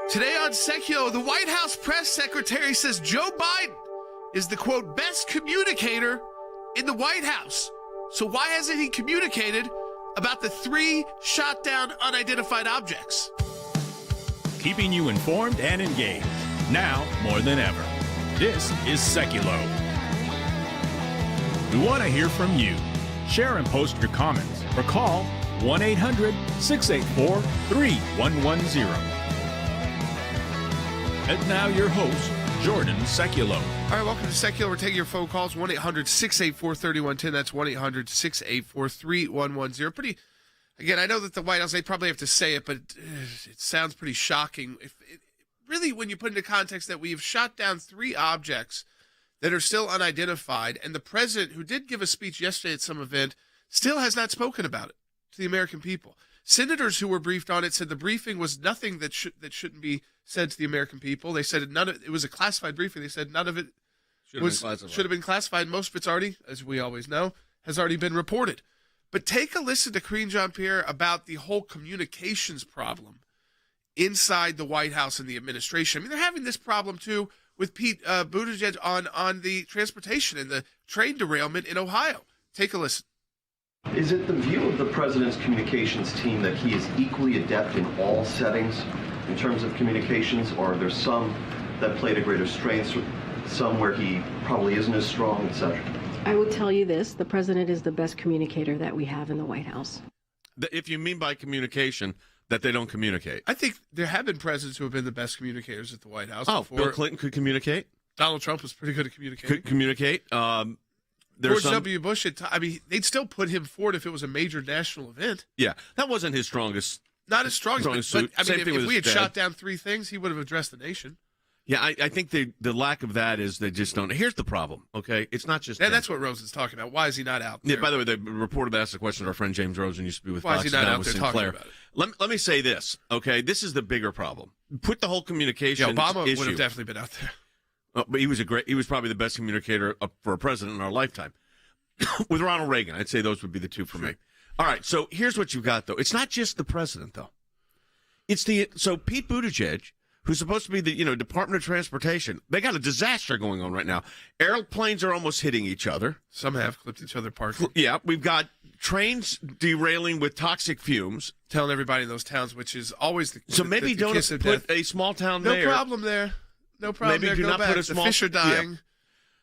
Today on Sekulow, the White House press secretary says Joe Biden is the, quote, best communicator in the White House. So why hasn't he communicated about the 3 shot down unidentified objects? Keeping you informed and engaged, now more than ever. This is Sekulow. We want to hear from you. Share and post your comments or call 1-800-684-3110. And now your host, Jordan Sekulow. All right, welcome to Sekulow. We're taking your phone calls, 1-800-684-3110. That's 1-800-684-3110. Pretty, again, I know that the White House, they probably have to say it, but it sounds pretty shocking. Really, when you put into context that we have shot down 3 objects that are still unidentified, and the president, who did give a speech yesterday at some event, still has not spoken about it to the American people. Senators who were briefed on it said the briefing was nothing that shouldn't be said to the American people. They said it was a classified briefing. They said none of it should have been classified. Most of it's already, as we always know, has already been reported. But take a listen to Karine Jean-Pierre about the whole communications problem inside the White House and the administration. I mean, they're having this problem too with Pete Buttigieg on the transportation and the train derailment in Ohio. Take a listen. Is it the view of the president's communications team that he is equally adept in all settings in terms of communications, or are there some that play to greater strengths, some where he probably isn't as strong, etc.? I will tell you this, the president is the best communicator that we have in the White House. If you mean by communication that they don't communicate. I think there have been presidents who have been the best communicators at the White House. Oh, before. Bill Clinton could communicate? Donald Trump was pretty good at communicating. Could communicate. George W. Bush, they'd still put him forward if it was a major national event. Yeah, that wasn't his strongest. Not his strongest suit. But if we had dad. shot down 3 things, he would have addressed the nation. Yeah, I think the lack of that is they just don't. Here's the problem, okay? It's not just. And that's what Rosen's talking about. Why is he not out there? Yeah, by the way, the reporter asked the question to our friend James Rosen, used to be with Why Fox, is he not now out with there Sinclair. talking about it? Let me say this, okay? This is the bigger problem. Put the whole communication Obama issue. would have definitely been out there. But he was probably the best communicator for a president in our lifetime. With Ronald Reagan, I'd say those would be the 2 for me. All right, so here's what you've got, though. It's not just the president, though. So Pete Buttigieg, who's supposed to be the Department of Transportation, they got a disaster going on right now. Airplanes are almost hitting each other. Some have clipped each other apart. Yeah, we've got trains derailing with toxic fumes. Telling everybody in those towns, which is always the So maybe the don't kiss of put death. a small town No mayor. problem there. No problem Maybe there. do Go not back. put a small. The fish are dying. Yeah.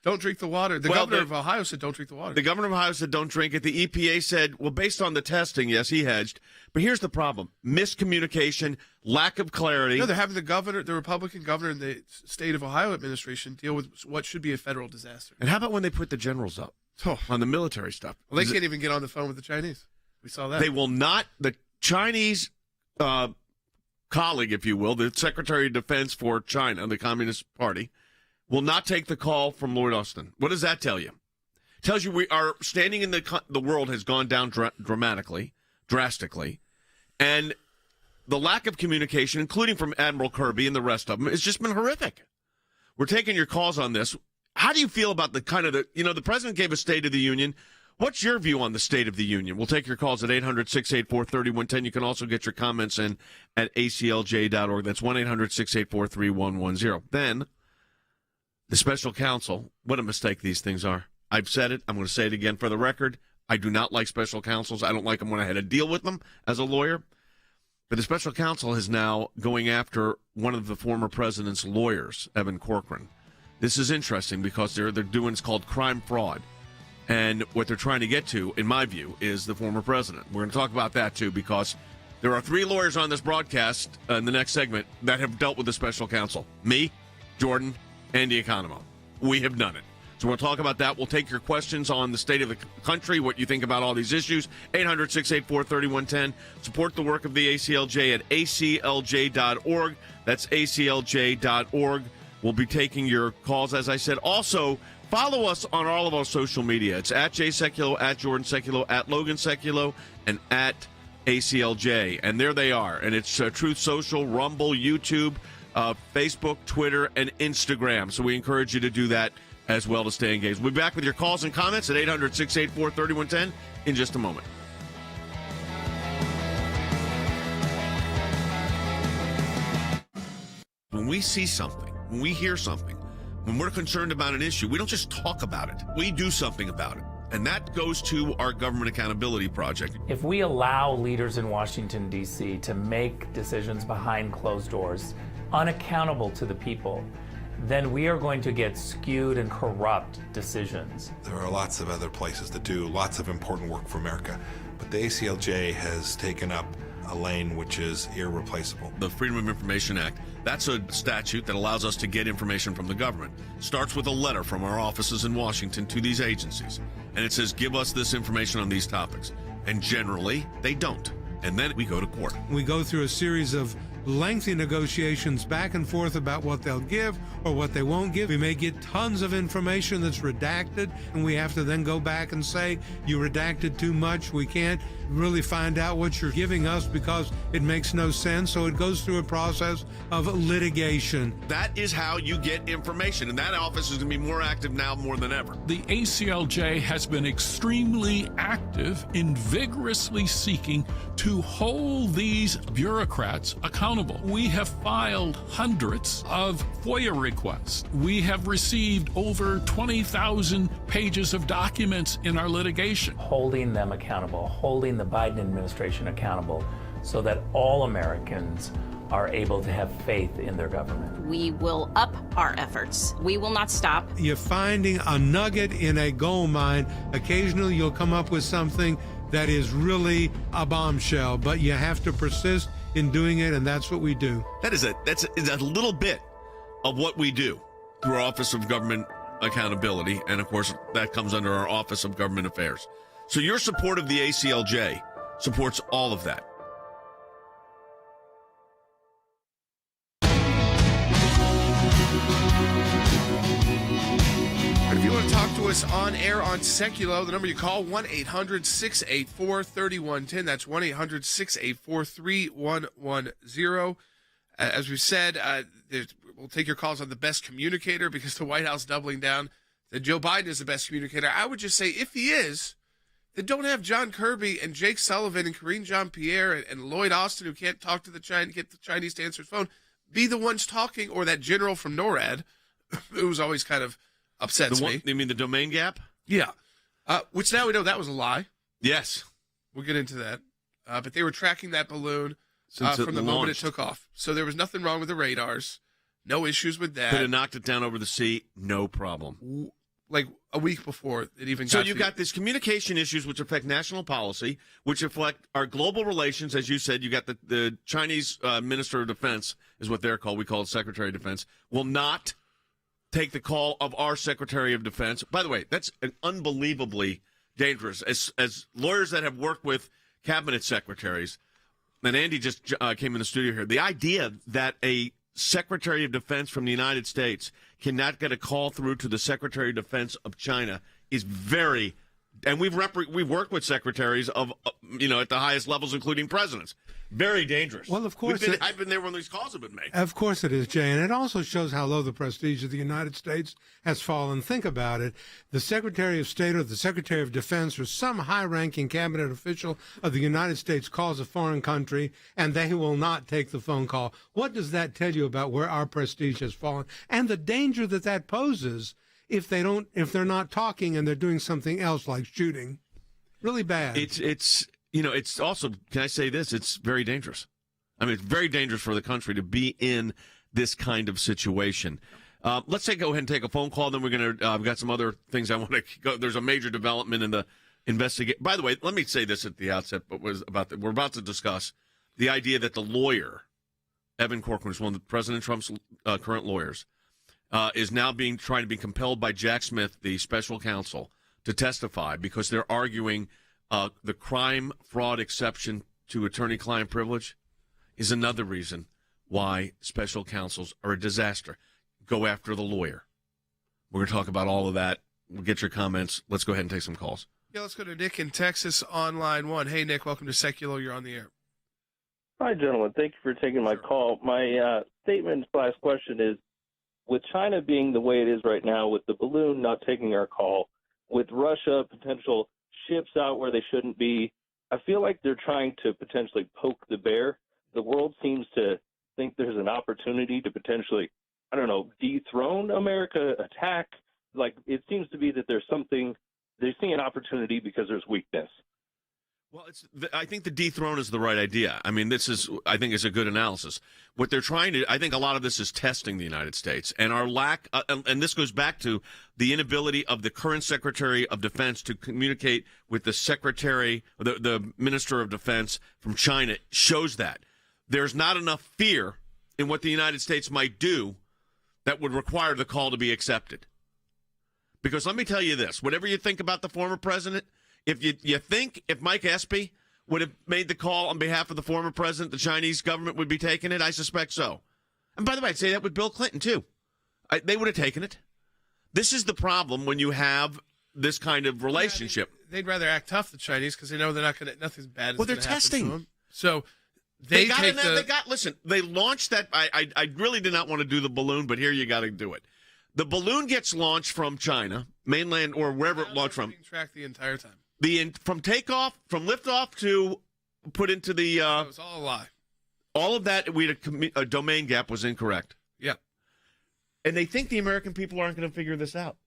Don't drink the water. The governor of Ohio said don't drink the water. The governor of Ohio said don't drink it. The EPA said, well, based on the testing, yes, he hedged. But here's the problem. Miscommunication, lack of clarity. No, they're having the Republican governor and the state of Ohio administration deal with what should be a federal disaster. And how about when they put the generals up on the military stuff? Well, they can't even get on the phone with the Chinese. We saw that. They will not. The Chinese colleague, if you will, the Secretary of Defense for China, the Communist Party, will not take the call from Lloyd Austin. What does that tell you? It tells you we are standing in the world has gone down drastically, and the lack of communication, including from Admiral Kirby and the rest of them, has just been horrific. We're taking your calls on this. How do you feel about the president gave a State of the Union. What's your view on the State of the Union? We'll take your calls at 800-684-3110. You can also get your comments in at aclj.org. That's 1-800-684-3110. Then the special counsel, what a mistake these things are. I've said it. I'm going to say it again for the record. I do not like special counsels. I don't like them when I had to deal with them as a lawyer. But the special counsel is now going after one of the former president's lawyers, Evan Corcoran. This is interesting because they're doing, it's called crime fraud. And what they're trying to get to, in my view, is the former president. We're going to talk about that, too, because there are 3 lawyers on this broadcast in the next segment that have dealt with the special counsel. Me, Jordan, Andy Economo. We have done it. So we'll talk about that. We'll take your questions on the state of the country, what you think about all these issues. 800-684-3110. Support the work of the ACLJ at aclj.org. That's aclj.org. We'll be taking your calls, as I said. Also, follow us on all of our social media. It's at Jay Sekulow, at Jordan Sekulow, at Logan Sekulow, and at ACLJ. And there they are. And it's Truth Social, Rumble, YouTube, Facebook, Twitter, and Instagram. So we encourage you to do that as well to stay engaged. We'll be back with your calls and comments at 800-684-3110 in just a moment. we see something, when we hear something, when we're concerned about an issue, we don't just talk about it. We do something about it. And that goes to our Government Accountability Project. If we allow leaders in Washington, D.C. to make decisions behind closed doors, unaccountable to the people, then we are going to get skewed and corrupt decisions. There are lots of other places that do lots of important work for America, but the ACLJ has taken up a lane which is irreplaceable. The Freedom of Information Act, that's a statute that allows us to get information from the government. Starts with a letter from our offices in Washington to these agencies. And it says, give us this information on these topics. And generally, they don't. And then we go to court. We go through a series of lengthy negotiations back and forth about what they'll give or what they won't give. We may get tons of information that's redacted, and we have to then go back and say, you redacted too much. We can't really find out what you're giving us because it makes no sense. So it goes through a process of litigation. That is how you get information, and that office is going to be more active now more than ever. The ACLJ has been extremely active in vigorously seeking to hold these bureaucrats accountable. We have filed hundreds of FOIA requests. We have received over 20,000 pages of documents in our litigation. Holding them accountable, holding the Biden administration accountable so that all Americans are able to have faith in their government. We will up our efforts. We will not stop. You're finding a nugget in a gold mine. Occasionally you'll come up with something that is really a bombshell, but you have to persist in doing it, and that's what we do. That's a little bit of what we do through our Office of Government Accountability, and of course that comes under our Office of Government Affairs. So your support of the ACLJ supports all of that. If you want to talk to us on air on Sekulow, the number you call, 1-800-684-3110. That's 1-800-684-3110. As we said, we'll take your calls on the best communicator because the White House doubling down that Joe Biden is the best communicator. I would just say if he is, then don't have John Kirby and Jake Sullivan and Karine Jean-Pierre and Lloyd Austin, who can't talk to the get the Chinese to answer his phone, be the ones talking, or that general from NORAD, who's always kind of upsets me. You mean the domain gap? Yeah. Which now we know that was a lie. Yes. We'll get into that. But they were tracking that balloon from the moment it took off. So there was nothing wrong with the radars. No issues with that. Could have knocked it down over the sea. No problem. Like a week before it even got So you've got these communication issues which affect national policy, which affect our global relations. As you said, you got the Chinese Minister of Defense, is what they're called. We call it Secretary of Defense, will not take the call of our Secretary of Defense. By the way, that's an unbelievably dangerous. As lawyers that have worked with cabinet secretaries, and Andy just came in the studio here, the idea that a Secretary of Defense from the United States cannot get a call through to the Secretary of Defense of China is very, and we've worked with secretaries of, at the highest levels, including presidents. Very dangerous. Well, of course. I've been there when these calls have been made. Of course it is, Jay. And it also shows how low the prestige of the United States has fallen. Think about it. The Secretary of State or the Secretary of Defense or some high-ranking cabinet official of the United States calls a foreign country, and they will not take the phone call. What does that tell you about where our prestige has fallen and the danger that that poses if they're not talking and they're doing something else like shooting? Really bad. It's also, can I say this? It's very dangerous. I mean, it's very dangerous for the country to be in this kind of situation. Let's go ahead and take a phone call. Then we're going to, I've got some other things I want to go. There's a major development in the investigation. By the way, let me say this at the outset, but we're about to discuss the idea that the lawyer, Evan Corcoran, is one of President Trump's current lawyers, is now trying to be compelled by Jack Smith, the special counsel, to testify because they're arguing the crime fraud exception to attorney-client privilege is another reason why special counsels are a disaster. Go after the lawyer. We're going to talk about all of that. We'll get your comments. Let's go ahead and take some calls. Yeah, let's go to Nick in Texas on line 1. Hey, Nick, welcome to Sekulow. You're on the air. Hi, gentlemen. Thank you for taking my call. My statement/question is, with China being the way it is right now, with the balloon not taking our call, with Russia potential ships out where they shouldn't be, I feel like they're trying to potentially poke the bear. The world seems to think there's an opportunity to potentially, I don't know, dethrone America, attack? Like, it seems to be that there's something, they're seeing an opportunity because there's weakness. Well, I think the dethrone is the right idea. I mean, I think is a good analysis. What they're trying to, I think a lot of this is testing the United States and our lack, and this goes back to the inability of the current Secretary of Defense to communicate with the Secretary, the Minister of Defense from China shows that. There's not enough fear in what the United States might do that would require the call to be accepted. Because let me tell you this, whatever you think about the former president, if you think if Mike Espy would have made the call on behalf of the former president, the Chinese government would be taking it, I suspect so. And by the way, I'd say that with Bill Clinton, too. They would have taken it. This is the problem when you have this kind of relationship. Yeah, they'd rather act tough, the Chinese, because they know they're not going to, nothing's bad is well, they're going to happen testing. to them. So they listen, they launched that. I really did not want to do the balloon, but here you got to do it. The balloon gets launched from China, mainland, or wherever it launched from. Being tracked the entire time. From takeoff, from liftoff to put into the. It was all a lie. All of that, we had a domain gap was incorrect. Yeah. And they think the American people aren't going to figure this out.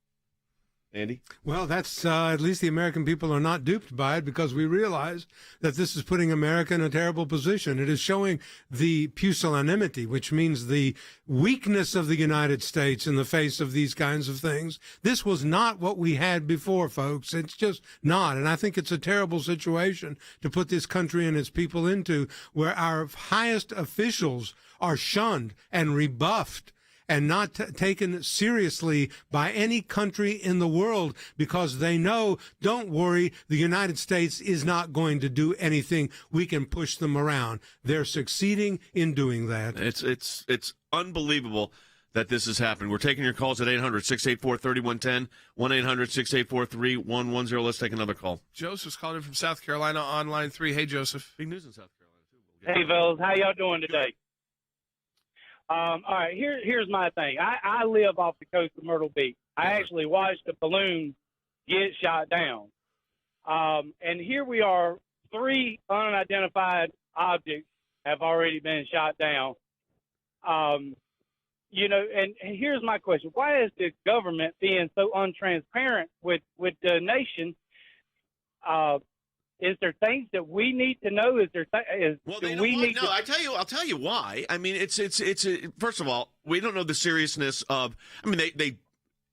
Andy? Well, that's at least the American people are not duped by it, because we realize that this is putting America in a terrible position. It is showing the pusillanimity, which means the weakness of the United States in the face of these kinds of things. This was not what we had before, folks. It's just not. And I think it's a terrible situation to put this country and its people into, where our highest officials are shunned and rebuffed and not taken seriously by any country in the world, because they know, don't worry, the United States is not going to do anything. We can push them around. They're succeeding in doing that. It's unbelievable that this has happened. We're taking your calls at 800-684-3110, 1-800-684-3110. Let's take another call. Joseph's calling in from South Carolina on line 3. Hey, Joseph. Big news in South Carolina, too. Hey, fellas. How y'all doing today? All right, here's my thing. I live off the coast of Myrtle Beach. I actually watched a balloon get shot down. And here we are, 3 unidentified objects have already been shot down. You know, and here's my question. Why is the government being so untransparent with the nation? Is there things that we need to know? Is there I'll tell you why. I mean, it's first of all, we don't know the seriousness of. I mean, they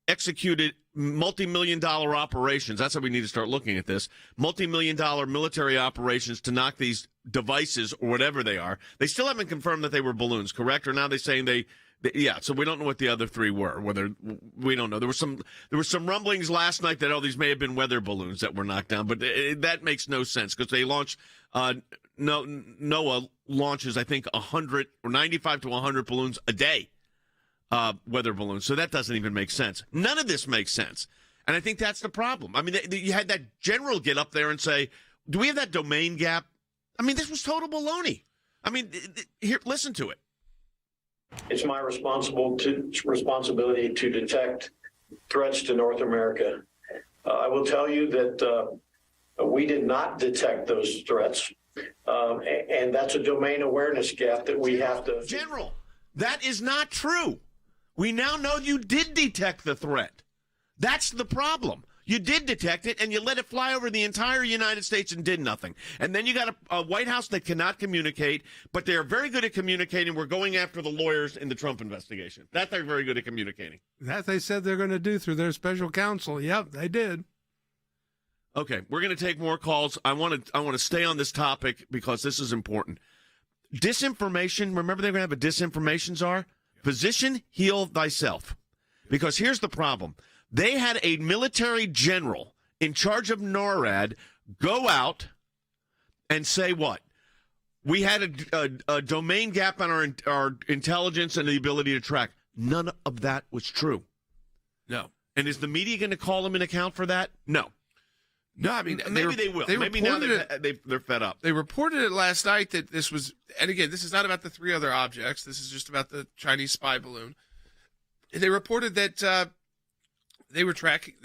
executed multi-million-dollar operations. That's how we need to start looking at this. Multi-million-dollar military operations to knock these devices or whatever they are. They still haven't confirmed that they were balloons, correct? Or now they're saying yeah, so we don't know what the other 3 were. Whether we don't know. There were some rumblings last night that these may have been weather balloons that were knocked down, but that makes no sense, because they launch. NOAA launches, I think, 100 or 95 to 100 balloons a day, weather balloons. So that doesn't even make sense. None of this makes sense, and I think that's the problem. I mean, you had that general get up there and say, "Do we have that domain gap?" I mean, this was total baloney. I mean, here, listen to it. It's my responsibility to detect threats to North America. I will tell you that we did not detect those threats, and that's a domain awareness gap that we have to... General, that is not true. We now know you did detect the threat. That's the problem. You did detect it, and you let it fly over the entire United States and did nothing. And then you got a White House that cannot communicate, but they are very good at communicating. We're going after the lawyers in the Trump investigation. That they're very good at communicating. That they said they're going to do through their special counsel. Yep, they did. Okay, we're going to take more calls. I want to stay on this topic because this is important. Disinformation, remember they're going to have a disinformation czar? Physician, heal thyself. Because here's the problem. They had a military general in charge of NORAD go out and say what? We had a domain gap on our intelligence and the ability to track. None of that was true. No. And is the media going to call them in account for that? No. No, I mean, maybe they will. Maybe now they're fed up. They reported it last night that this was, and again, this is not about the 3 other objects. This is just about the Chinese spy balloon. They reported that they were tracking.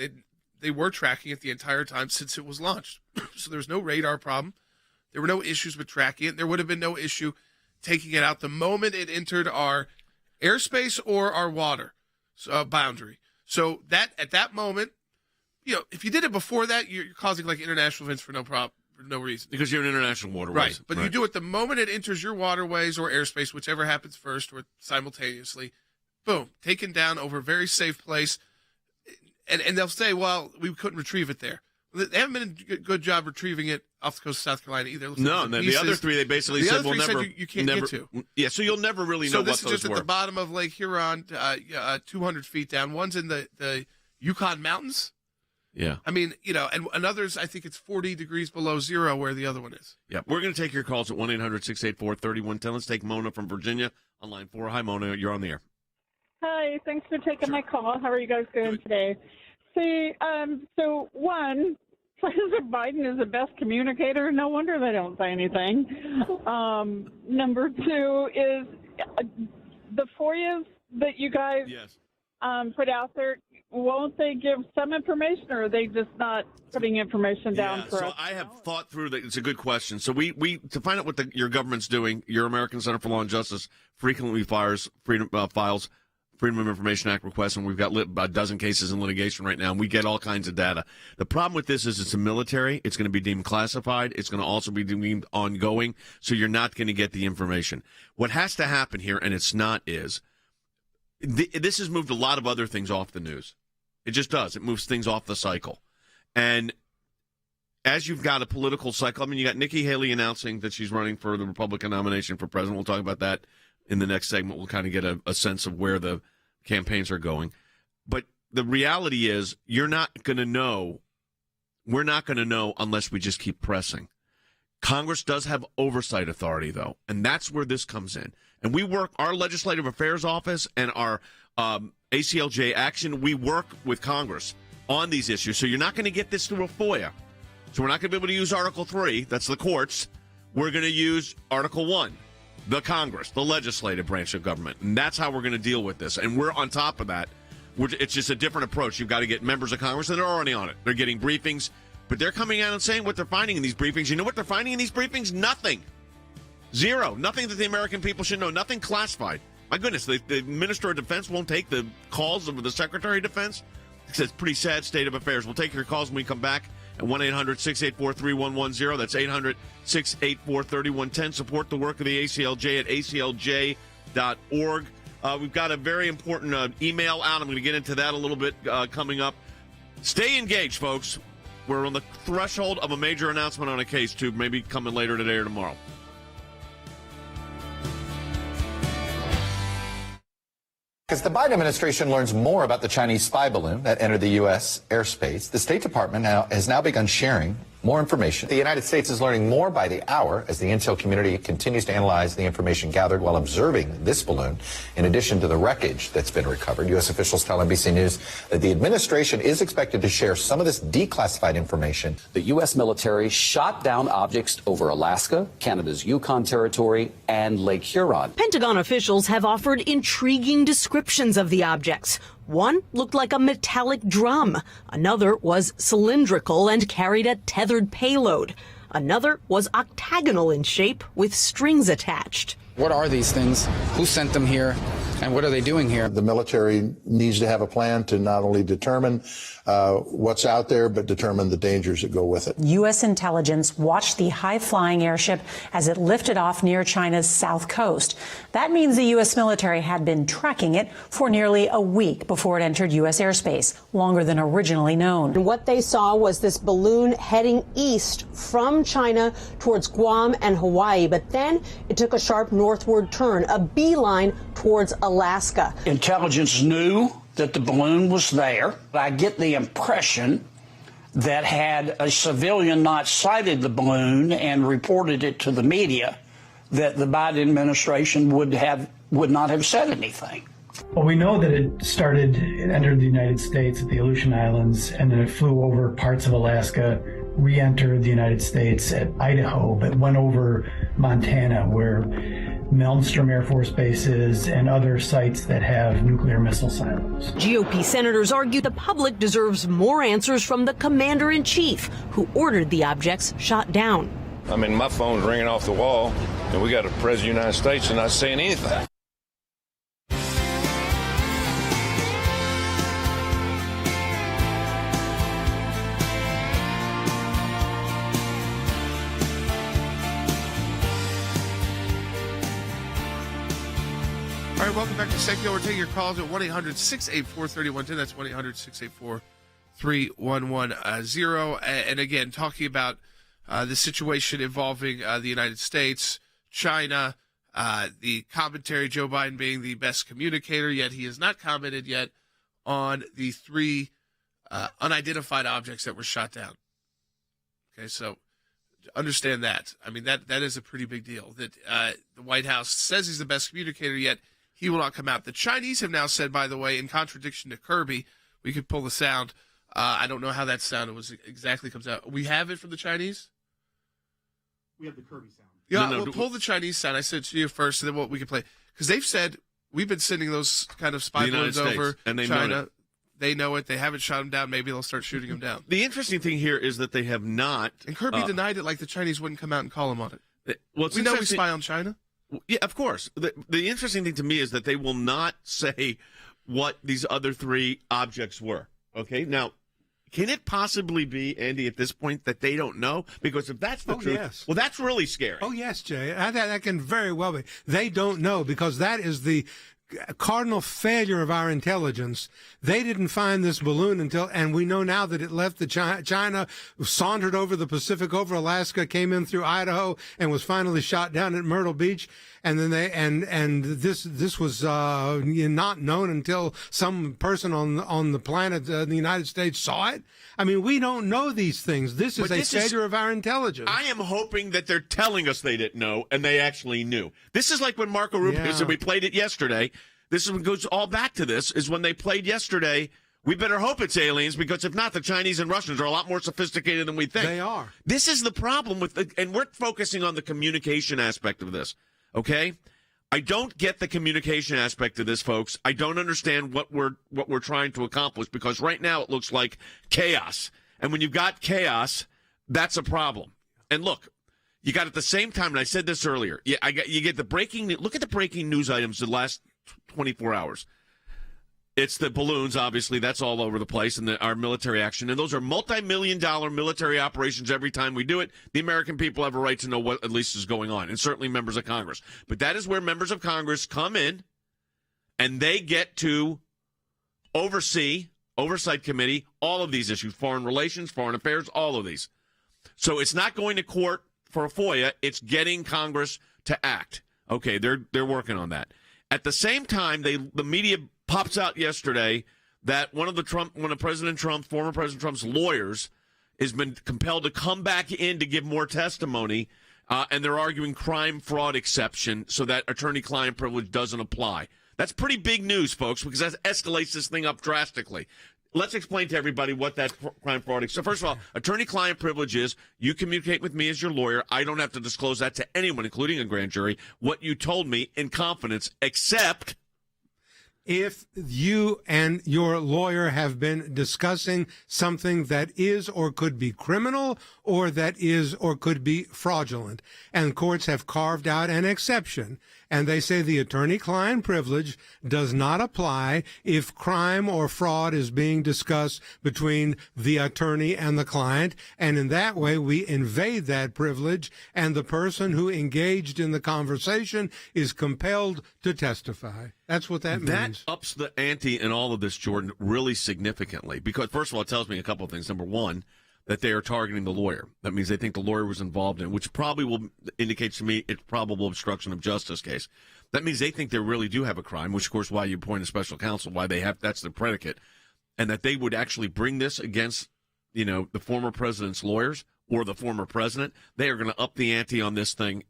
They were tracking it the entire time since it was launched. So there was no radar problem. There were no issues with tracking it. There would have been no issue taking it out the moment it entered our airspace or our water boundary. So that at that moment, if you did it before that, you're causing like international events for no reason. Because you're in international waterways. Right. But you do it the moment it enters your waterways or airspace, whichever happens first or simultaneously. Boom, taken down over a very safe place. And they'll say, well, we couldn't retrieve it there. They haven't been a good job retrieving it off the coast of South Carolina either. No, the other three, they basically said, we'll never. You can't get to. Yeah, so you'll never really know what those were. So this is just at the bottom of Lake Huron, 200 feet down. One's in the Yukon Mountains. Yeah. I mean, and others, I think it's 40 degrees below zero where the other one is. Yeah. We're going to take your calls at 1-800-684-3110. Let's take Mona from Virginia on line 4. Hi, Mona. You're on the air. Hi. Thanks for taking my call. How are you guys doing today? See, so one, President Biden is the best communicator. No wonder they don't say anything. Number two is the FOIAs that you guys put out there. Won't they give some information, or are they just not putting information down for us? I have thought through that. It's a good question. So we to find out what your government's doing, your American Center for Law and Justice frequently files Freedom of Information Act requests, and we've got about a dozen cases in litigation right now, and we get all kinds of data. The problem with this is it's a military. It's going to be deemed classified. It's going to also be deemed ongoing, so you're not going to get the information. What has to happen here, and it's not, is this has moved a lot of other things off the news. It just does. It moves things off the cycle. And as you've got a political cycle, I mean, you got Nikki Haley announcing that she's running for the Republican nomination for president. We'll talk about that in the next segment. We'll kind of get a sense of where the campaigns are going. But the reality is you're not going to know. We're not going to know unless we just keep pressing. Congress does have oversight authority, though, and that's where this comes in. And we work, our Legislative Affairs Office and our ACLJ Action, we work with Congress on these issues. So you're not going to get this through a FOIA. So we're not going to be able to use Article 3, that's the courts. We're going to use Article 1, the Congress, the legislative branch of government. And that's how we're going to deal with this. And we're on top of that. It's just a different approach. You've got to get members of Congress, and they're already on it. They're getting briefings, but they're coming out and saying what they're finding in these briefings. You know what they're finding in these briefings? Nothing. Zero. Nothing that the American people should know. Nothing classified. My goodness, the Minister of Defense won't take the calls of the Secretary of Defense. It's a pretty sad state of affairs. We'll take your calls when we come back at 1-800-684-3110. That's 800-684-3110. Support the work of the ACLJ at aclj.org. We've got a very important email out. I'm going to get into that a little bit coming up. Stay engaged, folks. We're on the threshold of a major announcement on a case, too, maybe coming later today or tomorrow. As the Biden administration learns more about the Chinese spy balloon that entered the U.S. airspace, the State Department has now begun sharing more information. The United States is learning more by the hour as the intel community continues to analyze the information gathered while observing this balloon, in addition to the wreckage that's been recovered. U.S. officials tell NBC News that the administration is expected to share some of this declassified information. The U.S. military shot down objects over Alaska, Canada's Yukon Territory, and Lake Huron. Pentagon officials have offered intriguing descriptions of the objects. One looked like a metallic drum. Another was cylindrical and carried a tethered payload. Another was octagonal in shape with strings attached. What are these things? Who sent them here? And what are they doing here? The military needs to have a plan to not only determine what's out there, but determine the dangers that go with it. U.S. intelligence watched the high-flying airship as it lifted off near China's south coast. That means the U.S. military had been tracking it for nearly a week before it entered U.S. airspace, longer than originally known. And what they saw was this balloon heading east from China towards Guam and Hawaii, but then it took a sharp northward turn, a beeline towards Alaska. Intelligence knew that the balloon was there. I get the impression that had a civilian not sighted the balloon and reported it to the media, that the Biden administration would not have said anything. Well, we know that it entered the United States at the Aleutian Islands, and then it flew over parts of Alaska, re-entered the United States at Idaho, but went over Montana, where Malmstrom Air Force Base is, and other sites that have nuclear missile silos. GOP senators argue the public deserves more answers from the commander-in-chief, who ordered the objects shot down. I mean, my phone's ringing off the wall. And we got a president of the United States that's not saying anything. All right, welcome back to Sekulow. We're taking your calls at 1-800-684-3110. That's 1-800-684-3110. And again, talking about the situation involving the United States, China, the commentary, Joe Biden being the best communicator, yet he has not commented yet on the 3 unidentified objects that were shot down. Okay, so understand that. I mean, that is a pretty big deal, that the White House says he's the best communicator, yet he will not come out. The Chinese have now said, by the way, in contradiction to Kirby, we could pull the sound. I don't know how that sound exactly comes out. We have it from the Chinese? We have the Kirby sound. Yeah, we'll pull the Chinese sound. I said to you first, and then what we can play. Because they've said, we've been sending those kind of spy balloons over and they China. know it. They know it. They haven't shot them down. Maybe they'll start shooting them down. The interesting thing here is that they have not. And Kirby denied it, like the Chinese wouldn't come out and call him on it. Well, we know we spy on China. Yeah, of course. The interesting thing to me is that they will not say what these other 3 objects were. Okay, now, can it possibly be, Andy, at this point, that they don't know? Because if that's the truth, yes. Well, that's really scary. Oh, yes, Jay. That can very well be. They don't know, because that is the cardinal failure of our intelligence. They didn't find this balloon and we know now that it left the China, sauntered over the Pacific, over Alaska, came in through Idaho, and was finally shot down at Myrtle Beach. And then this was not known until some person on the planet, the United States, saw it. I mean, we don't know these things. This is a failure of our intelligence. I am hoping that they're telling us they didn't know and they actually knew. This is like when Marco Rubio said, we played it yesterday. This goes all back to this, is when they played yesterday. We better hope it's aliens, because if not, the Chinese and Russians are a lot more sophisticated than we think. They are. This is the problem and we're focusing on the communication aspect of this. Okay? I don't get the communication aspect of this, folks. I don't understand what we're trying to accomplish, because right now it looks like chaos. And when you've got chaos, that's a problem. And look, you got at the same time, and I said this earlier, you get the breaking. Look at the breaking news items the last 24 hours. It's the balloons, obviously. That's all over the place, and our military action. And those are multi-million-dollar military operations every time we do it. The American people have a right to know what at least is going on, and certainly members of Congress. But that is where members of Congress come in, and they get to oversight committee, all of these issues, foreign relations, foreign affairs, all of these. So it's not going to court for a FOIA. It's getting Congress to act. Okay, they're working on that. At the same time, the media pops out yesterday that one of former President Trump's lawyers has been compelled to come back in to give more testimony, and they're arguing crime fraud exception so that attorney-client privilege doesn't apply. That's pretty big news, folks, because that escalates this thing up drastically. Let's explain to everybody what that crime fraud is. So first of all, attorney-client privilege is you communicate with me as your lawyer. I don't have to disclose that to anyone, including a grand jury, what you told me in confidence, except if you and your lawyer have been discussing something that is or could be criminal, or that is or could be fraudulent. And courts have carved out an exception. And they say the attorney-client privilege does not apply if crime or fraud is being discussed between the attorney and the client. And in that way, we invade that privilege, and the person who engaged in the conversation is compelled to testify. That's what that means. That ups the ante in all of this, Jordan, really significantly. Because, first of all, it tells me a couple of things. Number one, that they are targeting the lawyer. That means they think the lawyer was involved in it, which probably will indicate to me it's probable obstruction of justice case. That means they think they really do have a crime, which, of course, why you appoint a special counsel, why they have, that's the predicate, and that they would actually bring this against, the former president's lawyers or the former president. They are going to up the ante on this thing.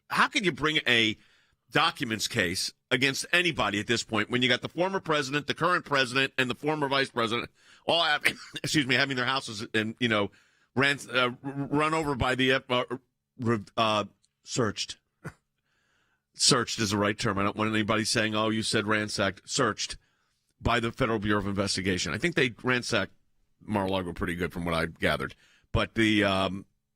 How can you bring a documents case against anybody at this point when you got the former president, the current president, and the former vice president all having, having their houses and run over by the searched. Searched is the right term. I don't want anybody saying, "Oh, you said ransacked." Searched by the Federal Bureau of Investigation. I think they ransacked Mar-a-Lago pretty good, from what I gathered. But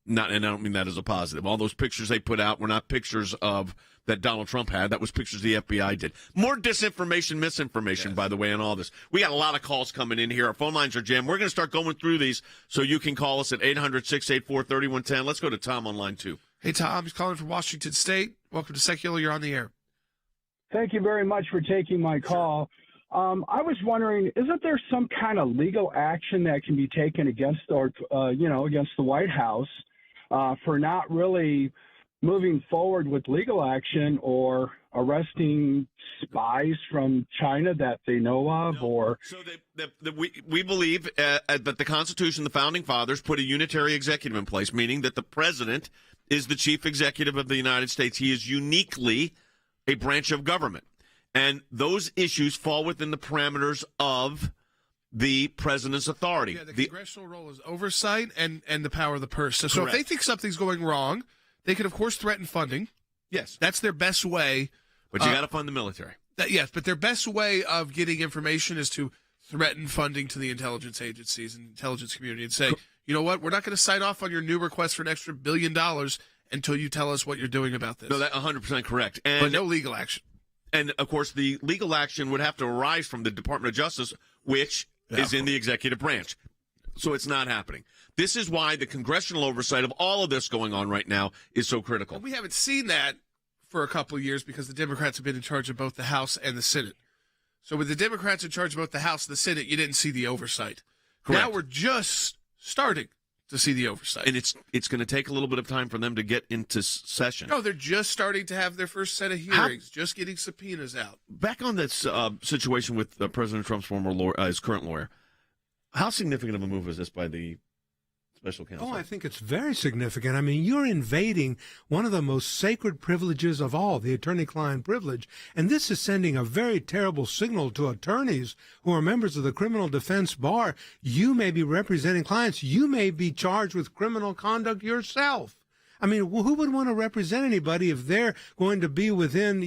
and I don't mean that as a positive. All those pictures they put out were not pictures of that Donald Trump had. That was pictures the FBI did. More disinformation, misinformation, by the way, in all this. We got a lot of calls coming in here. Our phone lines are jammed. We're going to start going through these so you can call us at 800-684-3110. Let's go to Tom on line 2. Hey, Tom. He's calling from Washington State. Welcome to Sekulow. You're on the air. Thank you very much for taking my call. I was wondering, isn't there some kind of legal action that can be taken against against the White House for not really moving forward with legal action or arresting spies from China that they know of? So we believe that the Constitution, the Founding Fathers, put a unitary executive in place, meaning that the president is the chief executive of the United States. He is uniquely a branch of government. And those issues fall within the parameters of the president's authority. Yeah, the congressional role is oversight and the power of the purse. So if Correct. they think something's going wrong, they can, of course, threaten funding. Yes. That's their best way. But you got to fund the military. Yes, but their best way of getting information is to threaten funding to the intelligence agencies and intelligence community and say, you know what, we're not going to sign off on your new request for an extra $1 billion until you tell us what you're doing about this. No, that's 100% correct. But no legal action. And, of course, the legal action would have to arise from the Department of Justice, which is in the executive branch. So it's not happening. This is why the congressional oversight of all of this going on right now is so critical. And we haven't seen that for a couple of years because the Democrats have been in charge of both the House and the Senate. So with the Democrats in charge of both the House and the Senate, you didn't see the oversight. Correct. Now we're just starting to see the oversight. And it's going to take a little bit of time for them to get into session. No, they're just starting to have their first set of hearings, just getting subpoenas out. Back on this situation with President Trump's former lawyer, his current lawyer, how significant of a move is this by the special counsel? Oh, I think it's very significant. I mean, you're invading one of the most sacred privileges of all, the attorney-client privilege. And this is sending a very terrible signal to attorneys who are members of the criminal defense bar. You may be representing clients. You may be charged with criminal conduct yourself. I mean, who would want to represent anybody if they're going to be within,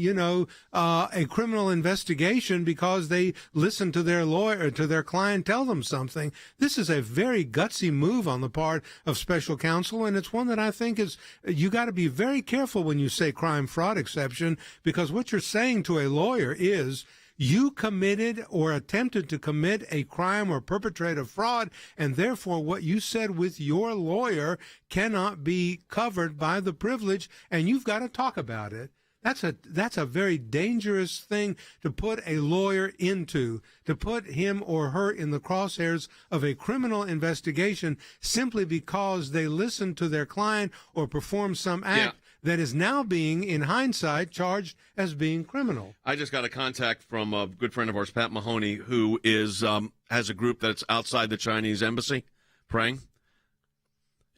a criminal investigation because they listen to their lawyer, to their client tell them something? This is a very gutsy move on the part of special counsel, and it's one that I think you got to be very careful when you say crime fraud exception, because what you're saying to a lawyer is, you committed or attempted to commit a crime or perpetrate a fraud, and therefore what you said with your lawyer cannot be covered by the privilege, and you've got to talk about it. That's a very dangerous thing to put a lawyer into, to put him or her in the crosshairs of a criminal investigation simply because they listened to their client or performed some act that is now being, in hindsight, charged as being criminal. I just got a contact from a good friend of ours, Pat Mahoney, who is has a group that's outside the Chinese embassy praying,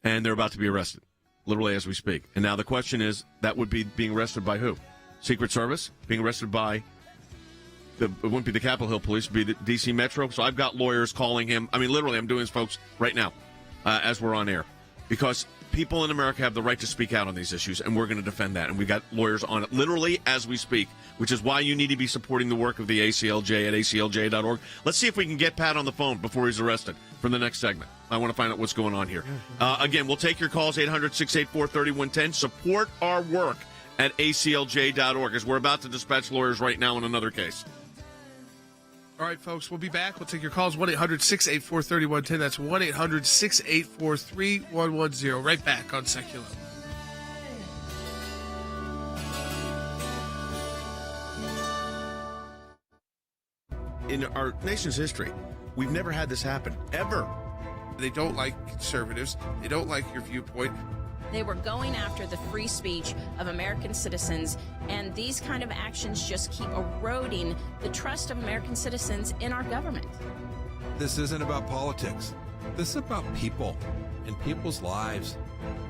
and they're about to be arrested, literally as we speak. And now the question is, that would be being arrested by who? Secret Service? Being arrested by, it wouldn't be the Capitol Hill Police, it would be the D.C. Metro. So I've got lawyers calling him. I mean, literally, I'm doing this, folks, right now as we're on air. Because people in America have the right to speak out on these issues, and we're going to defend that. And we got lawyers on it literally as we speak, which is why you need to be supporting the work of the ACLJ at aclj.org. Let's see if we can get Pat on the phone before he's arrested for the next segment. I want to find out what's going on here. Again, we'll take your calls, 800-684-3110. Support our work at aclj.org, as we're about to dispatch lawyers right now in another case. All right, folks, we'll be back. We'll take your calls, 1-800-684-3110. That's 1-800-684-3110. Right back on Sekulow. In our nation's history, we've never had this happen, ever. They don't like conservatives. They don't like your viewpoint. They were going after the free speech of American citizens, and these kind of actions just keep eroding the trust of American citizens in our government. This isn't about politics. This is about people and people's lives.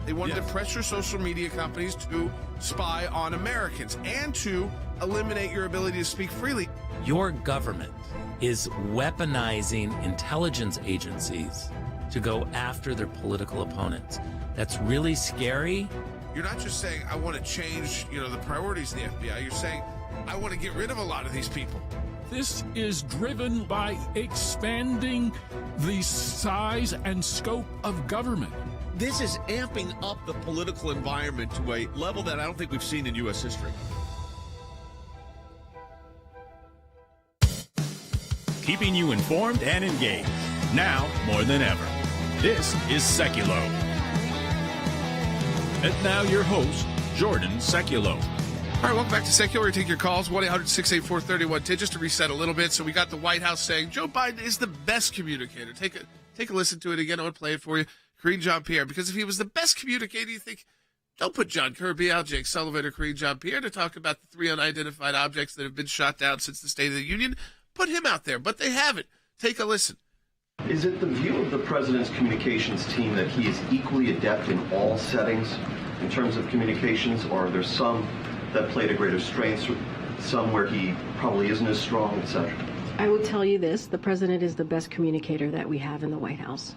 They wanted to pressure social media companies to spy on Americans and to eliminate your ability to speak freely. Your government is weaponizing intelligence agencies to go after their political opponents. That's really scary. You're not just saying, I want to change, the priorities of the FBI. You're saying, I want to get rid of a lot of these people. This is driven by expanding the size and scope of government. This is amping up the political environment to a level that I don't think we've seen in U.S. history. Keeping you informed and engaged, now more than ever. This is Sekulow. And now your host, Jordan Sekulow. All right, welcome back to Sekulow. We're going to take your calls, 1-800-684-3110. Just to reset a little bit, so we got the White House saying Joe Biden is the best communicator. Take a listen to it again. I want to play it for you. Karine Jean-Pierre, because if he was the best communicator, you think, don't put John Kirby out, Jake Sullivan, or Karine Jean-Pierre to talk about the 3 unidentified objects that have been shot down since the State of the Union. Put him out there, but they haven't. Take a listen. Is it the view of the president's communications team that he is equally adept in all settings in terms of communications, or are there some that play to greater strengths, some where he probably isn't as strong, etc.? I will tell you this, the president is the best communicator that we have in the White House.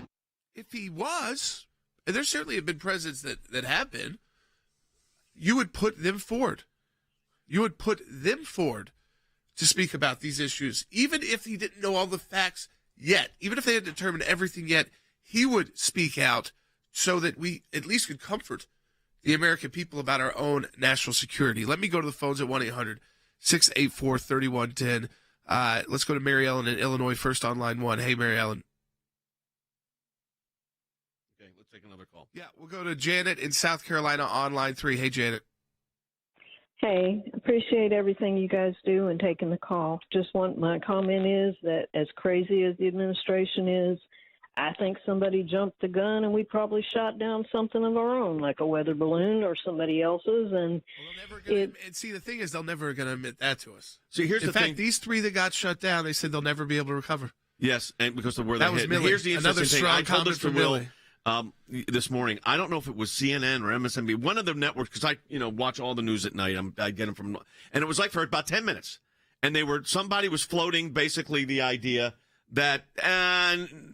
If he was, and there certainly have been presidents that have been, you would put them forward. You would put them forward to speak about these issues, even if he didn't know all the facts yet, even if they hadn't determined everything yet, he would speak out so that we at least could comfort the American people about our own national security. Let me go to the phones at 1-800-684-3110. Let's go to Mary Ellen in Illinois first on line 1. Hey, Mary Ellen. Okay, let's take another call. Yeah, we'll go to Janet in South Carolina on line 3. Hey, Janet. Hey, appreciate everything you guys do and taking the call. My comment is that as crazy as the administration is, I think somebody jumped the gun and we probably shot down something of our own, like a weather balloon or somebody else's. And see, the thing is, they're never going to admit that to us. See, here's in the fact, thing. these 3 that got shut down, they said they'll never be able to recover. Yes, and because of where That they was hit. Millie. Here's the Another interesting thing. strong I told comment this to from Will Millie. this morning. I don't know if it was CNN or MSNBC, one of the networks, because I watch all the news at night. I get them from, and it was like for about 10 minutes, and somebody was floating basically the idea that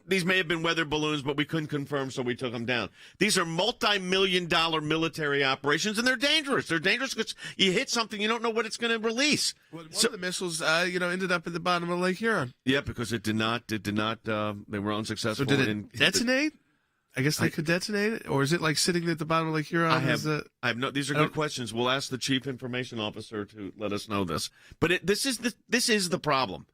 these may have been weather balloons, but we couldn't confirm, so we took them down. These are multi-million-dollar military operations, and they're dangerous. They're dangerous because you hit something, you don't know what it's going to release. Well, one of the missiles, ended up at the bottom of Lake Huron. Yeah, because it did not. They were unsuccessful. So did it detonate? I guess they could detonate it, or is it like sitting at the bottom of Lake Huron? I have no. These are good questions. We'll ask the chief information officer to let us know this. But this is the problem.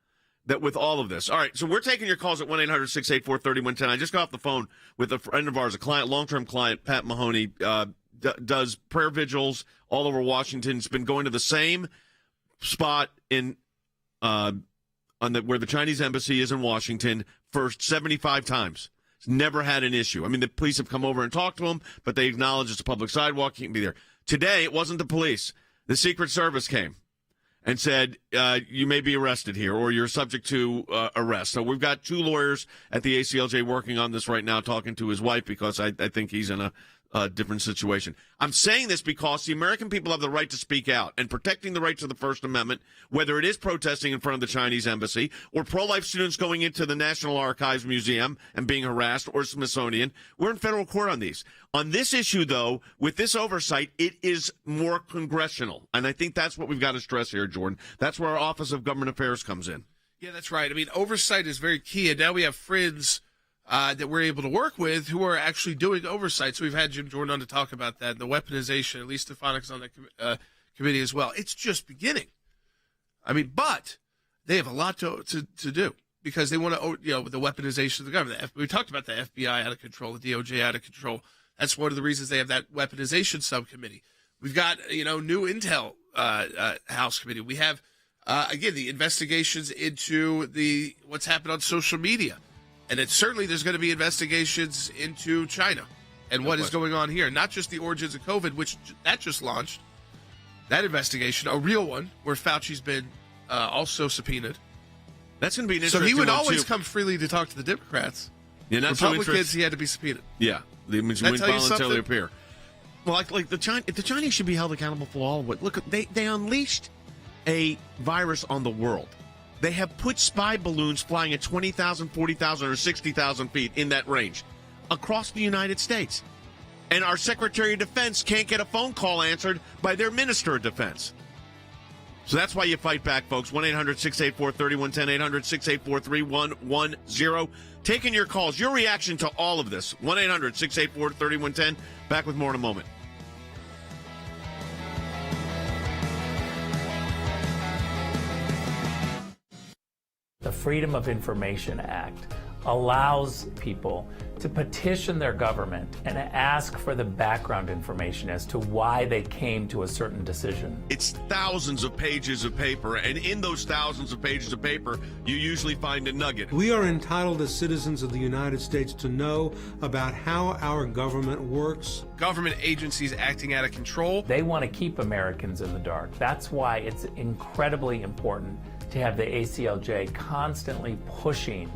That with all of this. All right, so we're taking your calls at 1-800-684-3110. I just got off the phone with a friend of ours, a client, long-term client, Pat Mahoney, does prayer vigils all over Washington. It's been going to the same spot in where the Chinese embassy is in Washington for 75 times. It's never had an issue. I mean, the police have come over and talked to him, but they acknowledge it's a public sidewalk. He can be there. Today, it wasn't the police. The Secret Service came and said, you may be arrested here, or you're subject to arrest. So we've got 2 lawyers at the ACLJ working on this right now, talking to his wife, because I think he's in a different situation. I'm saying this because the American people have the right to speak out, and protecting the rights of the First Amendment, whether it is protesting in front of the Chinese embassy, or pro-life students going into the National Archives Museum and being harassed, or Smithsonian. We're in federal court on these. On this issue, though, with this oversight, it is more congressional. And I think that's what we've got to stress here, Jordan. That's where our Office of Government Affairs comes in. Yeah, that's right. I mean, oversight is very key, and now we have friends that we're able to work with who are actually doing oversight. So we've had Jim Jordan on to talk about that, the weaponization. At least Stefanik's on that committee as well. It's just beginning. I mean, but they have a lot to do, because they want to, the weaponization of the government. We talked about the FBI out of control, the DOJ out of control. That's one of the reasons they have that weaponization subcommittee. We've got, new Intel House committee. We have, again, the investigations into what's happened on social media. And certainly there's going to be investigations into China and what is going on here. Not just the origins of COVID, which that just launched. That investigation, a real one, where Fauci's been also subpoenaed. That's going to be an So interesting he would one, always too. come freely to talk to the Democrats. Yeah, that's Republicans, he had to be subpoenaed. Yeah, they wouldn't That tell you voluntarily something? appear. Well, like the Chinese should be held accountable for all of it. Look, they unleashed a virus on the world. They have put spy balloons flying at 20,000, 40,000, or 60,000 feet in that range across the United States. And our Secretary of Defense can't get a phone call answered by their Minister of Defense. So that's why you fight back, folks. 1-800-684-3110, 800-684-3110. Taking your calls, your reaction to all of this. 1-800-684-3110. Back with more in a moment. The Freedom of Information Act allows people to petition their government and ask for the background information as to why they came to a certain decision. It's thousands of pages of paper, and in those thousands of pages of paper, you usually find a nugget. We are entitled as citizens of the United States to know about how our government works. Government agencies acting out of control. They want to keep Americans in the dark. That's why it's incredibly important to have the ACLJ constantly pushing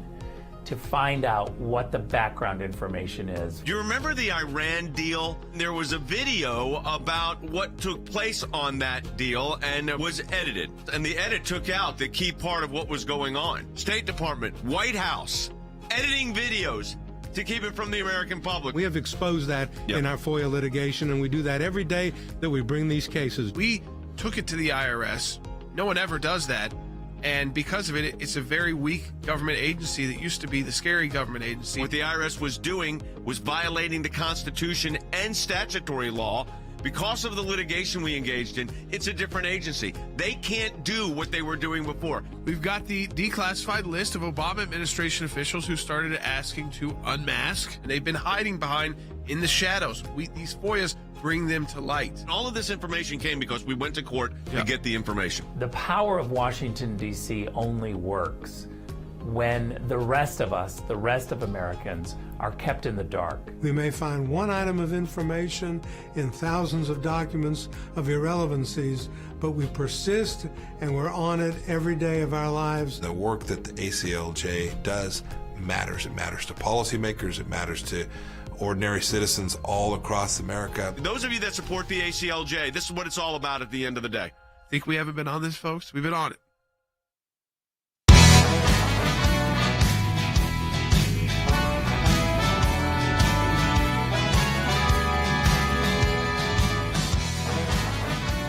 to find out what the background information is. Do you remember the Iran deal? There was a video about what took place on that deal, and it was edited. And the edit took out the key part of what was going on. State Department, White House, editing videos to keep it from the American public. We have exposed that in our FOIA litigation, and we do that every day that we bring these cases. We took it to the IRS. No one ever does that. And because of it, it's a very weak government agency that used to be the scary government agency. What the IRS was doing was violating the Constitution and statutory law. Because of the litigation we engaged in, it's a different agency. They can't do what they were doing before. We've got the declassified list of Obama administration officials who started asking to unmask, and they've been hiding behind in the shadows. These FOIAs bring them to light. All of this information came because we went to court to get the information. The power of Washington, D.C. only works when the rest of us, the rest of Americans, are kept in the dark. We may find one item of information in thousands of documents of irrelevancies, but we persist and we're on it every day of our lives. The work that the ACLJ does matters. It matters to policymakers. It matters to ordinary citizens all across America. Those of you that support the ACLJ, this is what it's all about at the end of the day. Think we haven't been on this, folks? We've been on it.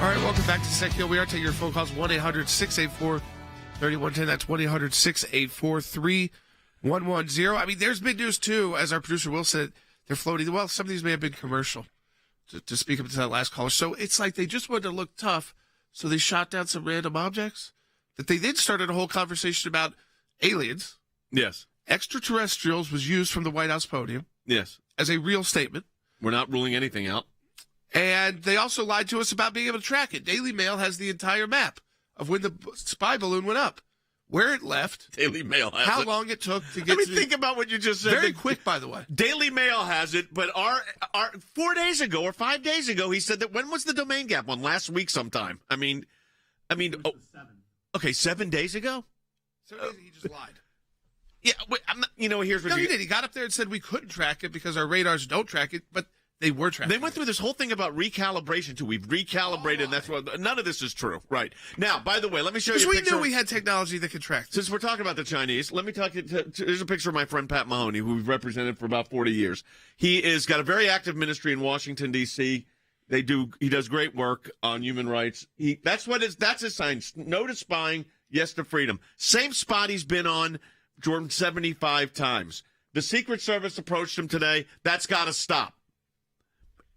All right, welcome back to Sekulow. We are taking your phone calls, 1-800-684-3110. That's 1-800-684-3110. I mean, there's been news, too, as our producer Will said. They're floating. Well, some of these may have been commercial, to speak up to that last caller. So it's like they just wanted to look tough, so they shot down some random objects that they then started a whole conversation about aliens. Yes. Extraterrestrials was used from the White House podium. Yes. As a real statement. We're not ruling anything out. And they also lied to us about being able to track it. Daily Mail has the entire map of when the spy balloon went up, where it left, Daily Mail has how it. long it took to get think about what you just said. Very quick, by the way. Daily Mail has it, but our 4 days ago or 5 days ago, he said that when was the domain gap one? Last week sometime. I mean, okay, 7 days ago? 7 days he just lied. Yeah, wait, I'm not, here's what No, he did. He got up there and said we couldn't track it because our radars don't track it, but they were tracking. They went through this whole thing about recalibration too. We've recalibrated, and that's what none of this is true. Right. Now, by the way, let me show you a picture. Because we knew we had technology that could track. Since we're talking about the Chinese, let me talk here's a picture of my friend Pat Mahoney, who we've represented for about 40 years. He is got a very active ministry in Washington, D.C. He does great work on human rights. That's his sign. No to spying, yes to freedom. Same spot he's been on, Jordan, 75 times. The Secret Service approached him today. That's got to stop.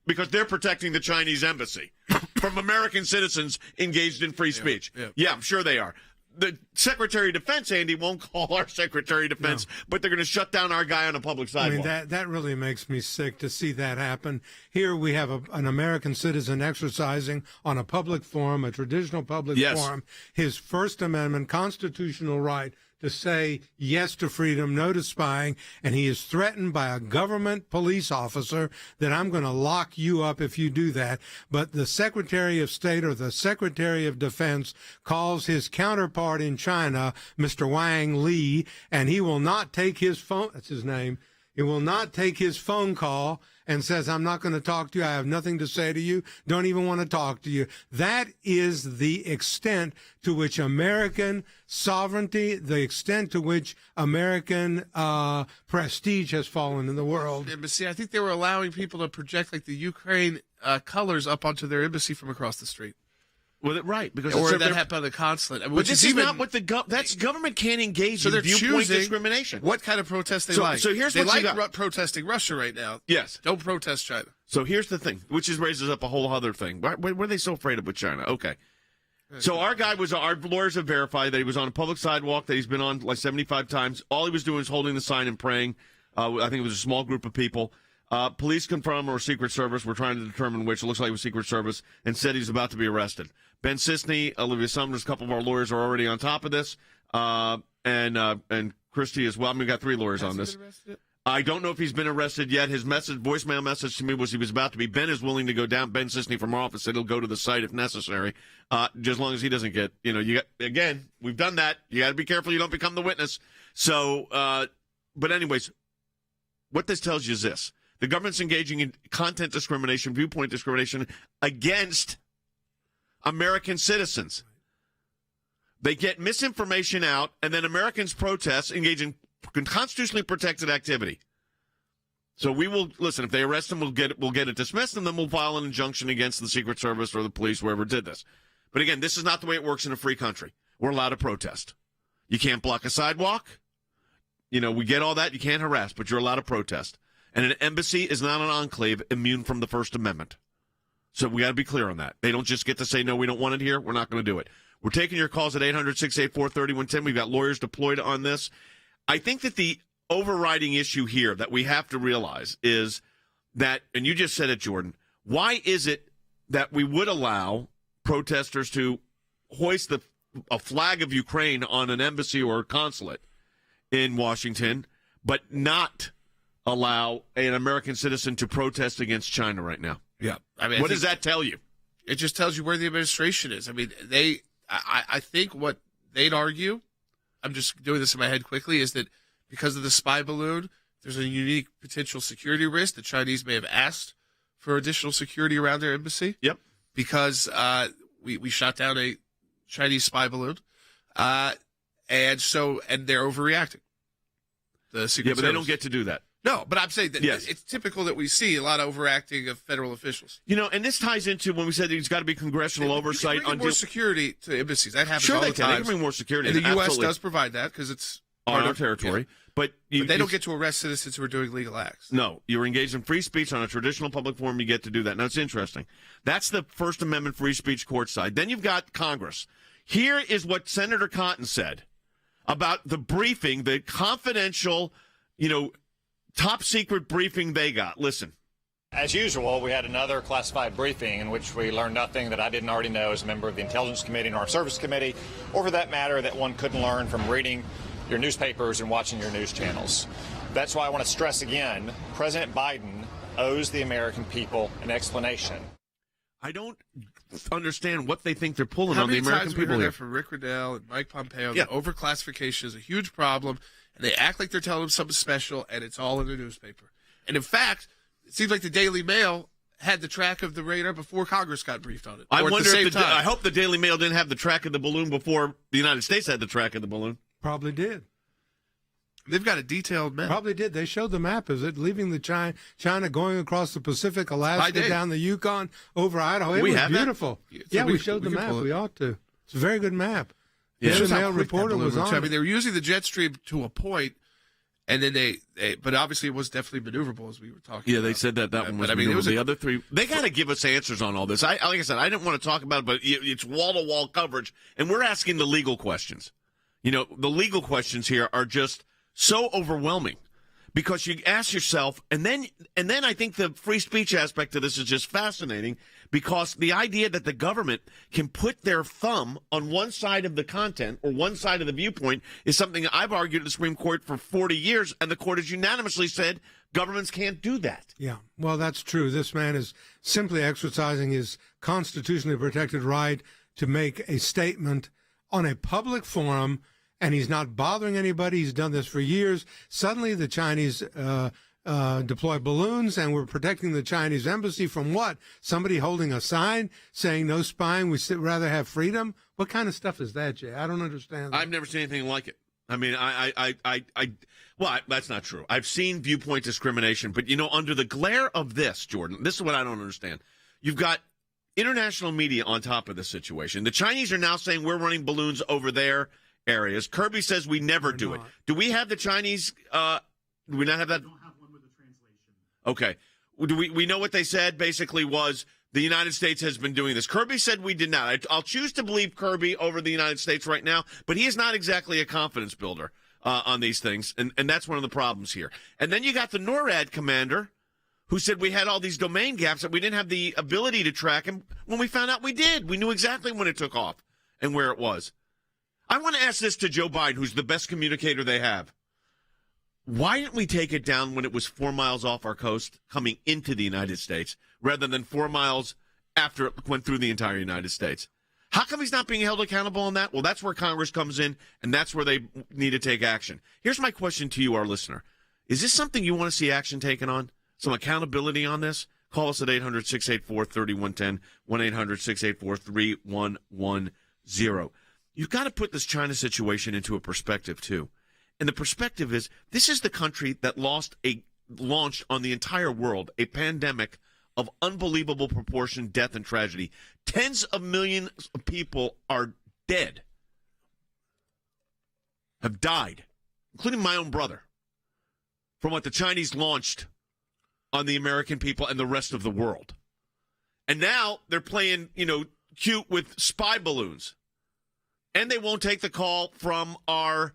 Because they're protecting the Chinese embassy from American citizens engaged in free speech. Yeah, I'm sure they are. The Secretary of Defense, Andy, won't call our Secretary of Defense, but they're going to shut down our guy on a public sidewalk. I mean, that really makes me sick to see that happen. Here we have an American citizen exercising on a public forum, a traditional public forum, his First Amendment constitutional right to say yes to freedom, no to spying, and he is threatened by a government police officer that I'm going to lock you up if you do that. But the Secretary of State or the Secretary of Defense calls his counterpart in China, Mr. Wang Li, and he will not take his phone, that's his name, he will not take his phone call and says, I'm not going to talk to you. I have nothing to say to you. Don't even want to talk to you. That is the extent to which American sovereignty, the extent to which American prestige has fallen in the world. Embassy. I think they were allowing people to project like the Ukraine colors up onto their embassy from across the street. Well, right, because or that happened on the consulate. I mean, but this is not what that's government can't engage in viewpoint discrimination. What kind of protest they like? So here's they what you like got. Protesting Russia right now. Yes. Don't protest China. So here's the thing, which raises up a whole other thing. Why are they so afraid of with China? Okay. So our lawyers have verified that he was on a public sidewalk that he's been on like 75 times. All he was doing is holding the sign and praying. I think it was a small group of people. Police confirm or Secret Service. We're trying to determine which. It looks like it was Secret Service, and said he's about to be arrested. Ben Sisney, Olivia Summers, a couple of our lawyers are already on top of this, and Christie as well. I mean, we got 3 lawyers on this. I don't know if he's been arrested yet. His voicemail message to me was he was about to be. Ben is willing to go down. Ben Sisney from our office said he'll go to the site if necessary, just as long as he doesn't get. Again, we've done that. You got to be careful you don't become the witness. So, but anyways, what this tells you is this: the government's engaging in content discrimination, viewpoint discrimination against American citizens. They get misinformation out, and then Americans protest, engage in constitutionally protected activity. So we will listen. If they arrest him, we'll get it dismissed, and then we'll file an injunction against the Secret Service or the police, whoever did this. But again, this is not the way it works in a free country. We're allowed to protest. You can't block a sidewalk. We get all that. You can't harass, but you're allowed to protest. And an embassy is not an enclave immune from the First Amendment. So we got to be clear on that. They don't just get to say, no, we don't want it here. We're not going to do it. We're taking your calls at 800-684-3110. We've got lawyers deployed on this. I think that the overriding issue here that we have to realize is that, and you just said it, Jordan, why is it that we would allow protesters to hoist a flag of Ukraine on an embassy or a consulate in Washington, but not allow an American citizen to protest against China right now? Yeah. I mean, what does that tell you? It just tells you where the administration is. I mean, I think what they'd argue, I'm just doing this in my head quickly, is that because of the spy balloon, there's a unique potential security risk. The Chinese may have asked for additional security around their embassy. Yep. Because we shot down a Chinese spy balloon, and they're overreacting. The Secret but Service. they don't get to do that. No, but I'm saying that yes. It's typical that we see a lot of overacting of federal officials. And this ties into when we said there's got to be congressional oversight on more security to embassies. That happens all the time. Sure, they can bring more security. And the U.S. Absolutely. does provide that because it's on our territory. Yeah. But they don't get to arrest citizens who are doing legal acts. No, you're engaged in free speech on a traditional public forum. You get to do that. Now, it's interesting. That's the First Amendment free speech court side. Then you've got Congress. Here is what Senator Cotton said about the briefing, the confidential, top secret briefing they got. Listen. As usual, we had another classified briefing in which we learned nothing that I didn't already know as a member of the Intelligence Committee and Armed Services Committee, or for that matter, that one couldn't learn from reading your newspapers and watching your news channels. That's why I want to stress again, President Biden owes the American people an explanation. I don't understand what they think they're pulling on the American people. How many times we heard here. that from Rick Riddell and Mike Pompeo? Yeah. That overclassification is a huge problem, and they act like they're telling them something special, and it's all in the newspaper. And in fact, it seems like the Daily Mail had the track of the radar before Congress got briefed on it. I wonder if I hope the Daily Mail didn't have the track of the balloon before the United States had the track of the balloon. Probably did. They've got a detailed map. Probably did. They showed the map. Is it leaving the China, going across the Pacific, Alaska, down the Yukon, over Idaho? It was beautiful. Yeah, we showed the map. We ought to. It's a very good map. Yeah. The Mail reporter was on. I mean, they were using the jet stream to a point, and then they but obviously it was definitely maneuverable, as we were talking about. Yeah, they said that one was maneuverable. The other three, they got to give us answers on all this. Like I said, I didn't want to talk about it, but it's wall-to-wall coverage, and we're asking the legal questions. The legal questions here are just so overwhelming because you ask yourself, and then I think the free speech aspect of this is just fascinating because the idea that the government can put their thumb on one side of the content or one side of the viewpoint is something I've argued at the Supreme Court for 40 years, and the court has unanimously said governments can't do that. Yeah, well, that's true. This man is simply exercising his constitutionally protected right to make a statement on a public forum, and he's not bothering anybody. He's done this for years. Suddenly the Chinese deploy balloons, and we're protecting the Chinese embassy from what? Somebody holding a sign saying no spying, we'd rather have freedom? What kind of stuff is that, Jay? I don't understand that. I've never seen anything like it. I mean, well, that's not true. I've seen viewpoint discrimination, but, under the glare of this, Jordan, this is what I don't understand. You've got international media on top of the situation. The Chinese are now saying we're running balloons over their areas. Kirby says we never do it. Do we have the Chinese? Do we not have that? I don't have one with a translation. Okay. Do we know what they said? Basically, was the United States has been doing this. Kirby said we did not. I'll choose to believe Kirby over the United States right now, but he is not exactly a confidence builder on these things, and that's one of the problems here. And then you got the NORAD commander who said we had all these domain gaps that we didn't have the ability to track him. When we found out we did. We knew exactly when it took off and where it was. I want to ask this to Joe Biden, who's the best communicator they have. Why didn't we take it down when it was 4 miles off our coast coming into the United States rather than 4 miles after it went through the entire United States? How come he's not being held accountable on that? Well, that's where Congress comes in, and that's where they need to take action. Here's my question to you, our listener. Is this something you want to see action taken on? Some accountability on this? Call us at 800-684-3110, 1-800-684-3110. You've got to put this China situation into a perspective, too. And the perspective is, this is the country that launched on the entire world a pandemic of unbelievable proportion, death, and tragedy. Tens of millions of people are dead, have died, including my own brother, from what the Chinese launched on the American people and the rest of the world. And now they're playing, cute with spy balloons. And they won't take the call from our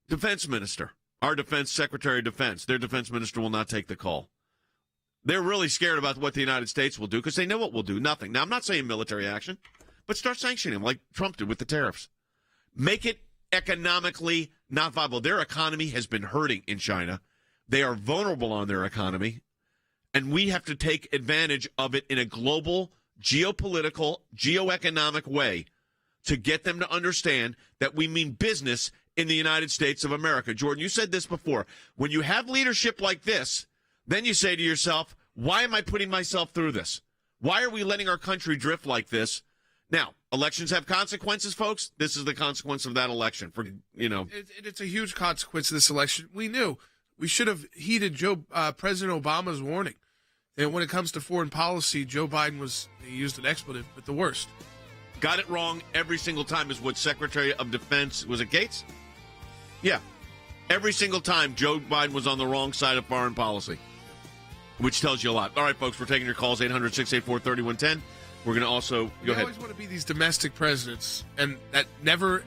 defense minister, our defense secretary of defense. Their defense minister will not take the call. They're really scared about what the United States will do because they know what we'll do. Nothing. Now, I'm not saying military action, but start sanctioning them like Trump did with the tariffs. Make it economically not viable. Their economy has been hurting in China. They are vulnerable on their economy, and we have to take advantage of it in a global, geopolitical, geoeconomic way to get them to understand that we mean business in the United States of America. Jordan, you said this before. When you have leadership like this, then you say to yourself, why am I putting myself through this? Why are we letting our country drift like this? Now, elections have consequences, folks. This is the consequence of that election. It's a huge consequence of this election. We knew. We should have heeded President Obama's warning. And when it comes to foreign policy, Joe Biden he used an expletive, but the worst. Got it wrong every single time is what Secretary of Defense, was it Gates? Yeah. Every single time Joe Biden was on the wrong side of foreign policy, which tells you a lot. All right, folks, we're taking your calls, 800-684-3110. We're going to also go ahead. We always want to be these domestic presidents, and that never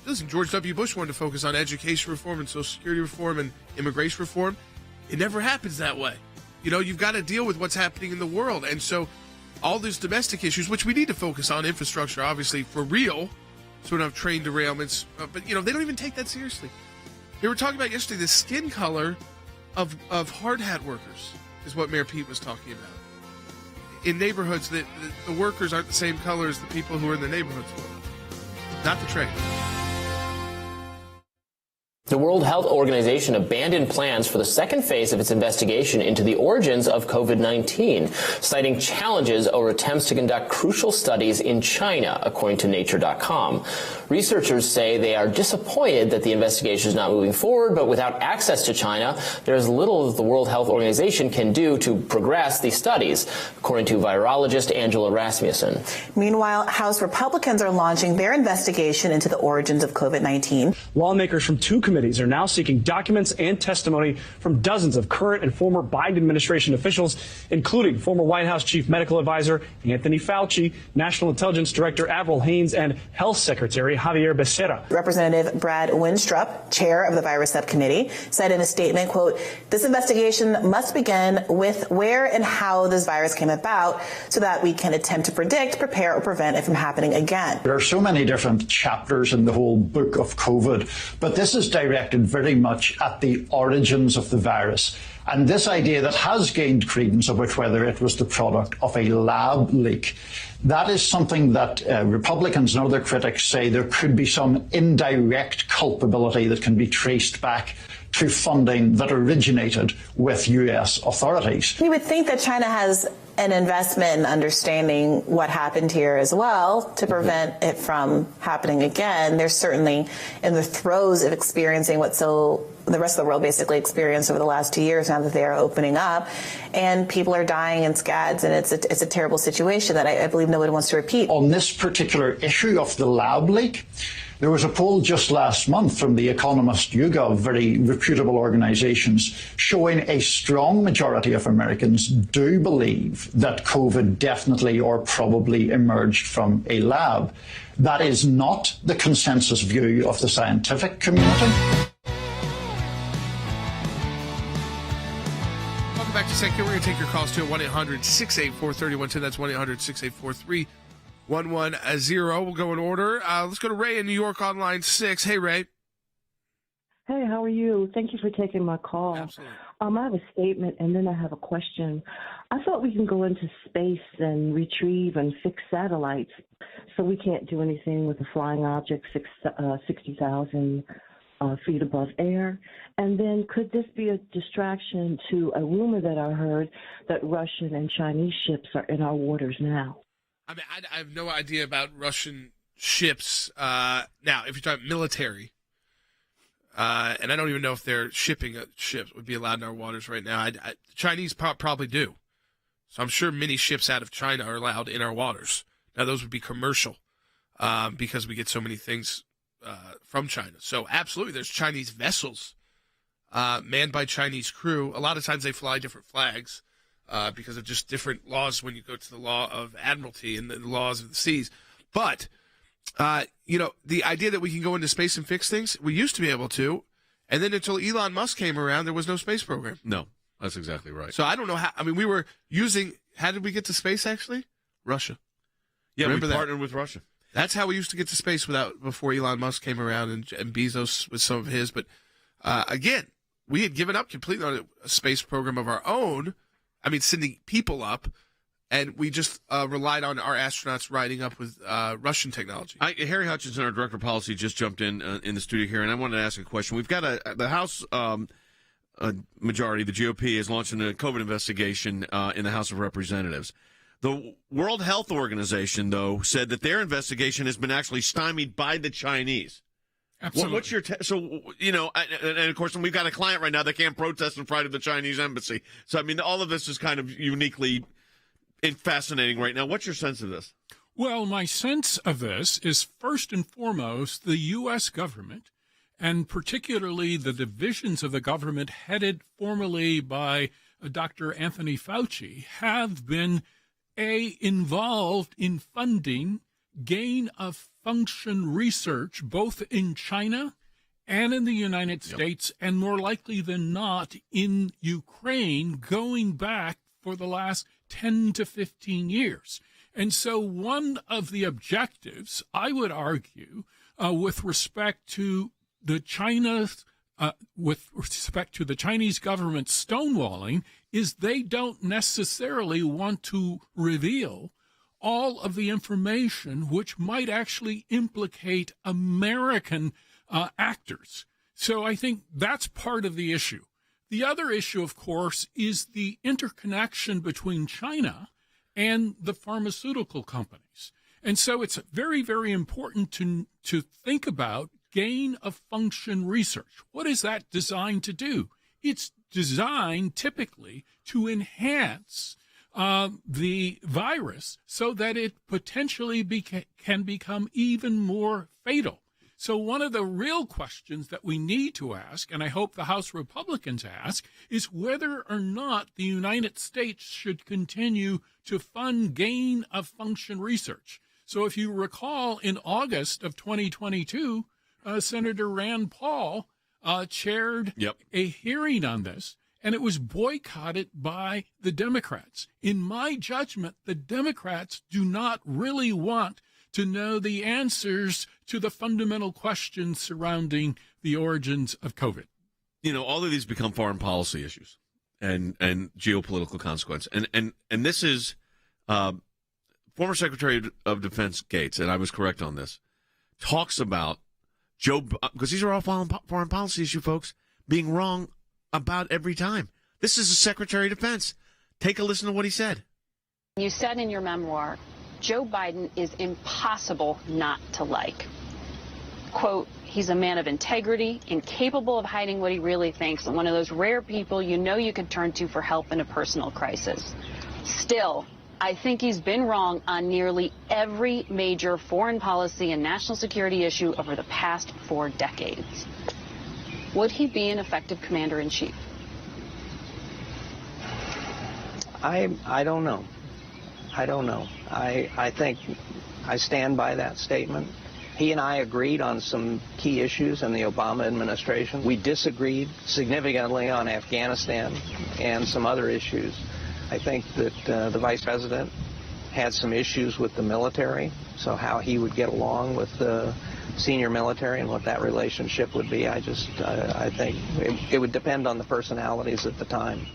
listen, George W. Bush wanted to focus on education reform and Social Security reform and immigration reform. It never happens that way. You've got to deal with what's happening in the world. And so all these domestic issues, which we need to focus on, infrastructure, obviously, for real, so we don't have train derailments. But, they don't even take that seriously. They were talking about yesterday the skin color of hard hat workers is what Mayor Pete was talking about. In neighborhoods, the workers aren't the same color as the people who are in the neighborhoods. Not the trade. The World Health Organization abandoned plans for the second phase of its investigation into the origins of COVID-19, citing challenges over attempts to conduct crucial studies in China, according to Nature.com. Researchers say they are disappointed that the investigation is not moving forward, but without access to China, there is little that the World Health Organization can do to progress these studies, according to virologist Angela Rasmussen. Meanwhile, House Republicans are launching their investigation into the origins of COVID-19. Lawmakers from two committees are now seeking documents and testimony from dozens of current and former Biden administration officials, including former White House Chief Medical Advisor Anthony Fauci, National Intelligence Director Avril Haines, and Health Secretary Javier Becerra. Representative Brad Winstrup, chair of the virus subcommittee, said in a statement, quote, "This investigation must begin with where and how this virus came about so that we can attempt to predict, prepare, or prevent it from happening again." There are so many different chapters in the whole book of COVID, but this is directed very much at the origins of the virus. And this idea that has gained credence about whether it was the product of a lab leak, that is something that Republicans and other critics say there could be some indirect culpability that can be traced back to funding that originated with U.S. authorities. You would think that China has an investment in understanding what happened here as well to prevent it from happening again. They're certainly in the throes of experiencing what the rest of the world basically experienced over the last 2 years now that they are opening up, and people are dying in scads, and it's a terrible situation that I believe nobody wants to repeat. On this particular issue of the lab leak, there was a poll just last month from The Economist, YouGov, very reputable organizations, showing a strong majority of Americans do believe that COVID definitely or probably emerged from a lab. That is not the consensus view of the scientific community. Welcome back to Sekulow. We're going to take your calls to 1-800-684-3110. That's 1-800-684-3110. We'll go in order. Let's go to Ray in New York on line 6. Hey, Ray. Hey, how are you? Thank you for taking my call. Absolutely. I have a statement and then I have a question. I thought we can go into space and retrieve and fix satellites, so we can't do anything with a flying object 60,000 feet above air. And then could this be a distraction to a rumor that I heard that Russian and Chinese ships are in our waters now? I mean, I have no idea about Russian ships. Now, if you're talking military, and I don't even know if their shipping ships would be allowed in our waters right now. The Chinese probably do. So I'm sure many ships out of China are allowed in our waters. Now, those would be commercial because we get so many things from China. So absolutely, there's Chinese vessels manned by Chinese crew. A lot of times they fly different flags. Because of just different laws when you go to the law of admiralty and the laws of the seas. But, the idea that we can go into space and fix things, we used to be able to. And then until Elon Musk came around, there was no space program. No, that's exactly right. So I don't know how. I mean, we were how did we get to space, actually? Russia. Yeah, Remember we that? partnered with Russia. That's how we used to get to space before Elon Musk came around and Bezos with some of his. But, again, we had given up completely on a space program of our own. I mean, sending people up, and we just relied on our astronauts riding up with Russian technology. Harry Hutchinson, our director of policy, just jumped in the studio here, and I wanted to ask a question. We've got the House majority, the GOP, is launching a COVID investigation in the House of Representatives. The World Health Organization, though, said that their investigation has been actually stymied by the Chinese. Absolutely. What's your and of course, we've got a client right now that can't protest in front of the Chinese embassy. So, I mean, all of this is kind of uniquely fascinating right now. What's your sense of this? Well, my sense of this is, first and foremost, the U.S. government, and particularly the divisions of the government headed formerly by Dr. Anthony Fauci, have been, involved in funding gain-of-function research both in China and in the United States, and more likely than not in Ukraine, going back for the last 10 to 15 years. And so one of the objectives, I would argue, with respect to the Chinese government stonewalling, is they don't necessarily want to reveal all of the information which might actually implicate American actors. So I think that's part of the issue. The other issue, of course, is the interconnection between China and the pharmaceutical companies. And so it's very, very important to think about gain-of-function research. What is that designed to do? It's designed typically to enhance the virus so that it potentially can become even more fatal. So one of the real questions that we need to ask, and I hope the House Republicans ask, is whether or not the United States should continue to fund gain-of-function research. So if you recall, in August of 2022, Senator Rand Paul chaired a hearing on this, and it was boycotted by the Democrats. In my judgment, the Democrats do not really want to know the answers to the fundamental questions surrounding the origins of COVID. You know, all of these become foreign policy issues and geopolitical consequence. And this is former Secretary of Defense Gates, and I was correct on this, talks about because these are all foreign policy issue, folks, being wrong about every time. This is the Secretary of Defense. Take a listen to what he said. You said in your memoir, Joe Biden is impossible not to like. Quote, he's a man of integrity, incapable of hiding what he really thinks, and one of those rare people you know you could turn to for help in a personal crisis. Still, I think he's been wrong on nearly every major foreign policy and national security issue over the past 4 decades. Would he be an effective commander-in-chief? I don't know. I don't know. I think I stand by that statement. He and I agreed on some key issues in the Obama administration. We disagreed significantly on Afghanistan and some other issues. I think that the vice president had some issues with the military, so how he would get along with the senior military and what that relationship would be, I think it would depend on the personalities at the time.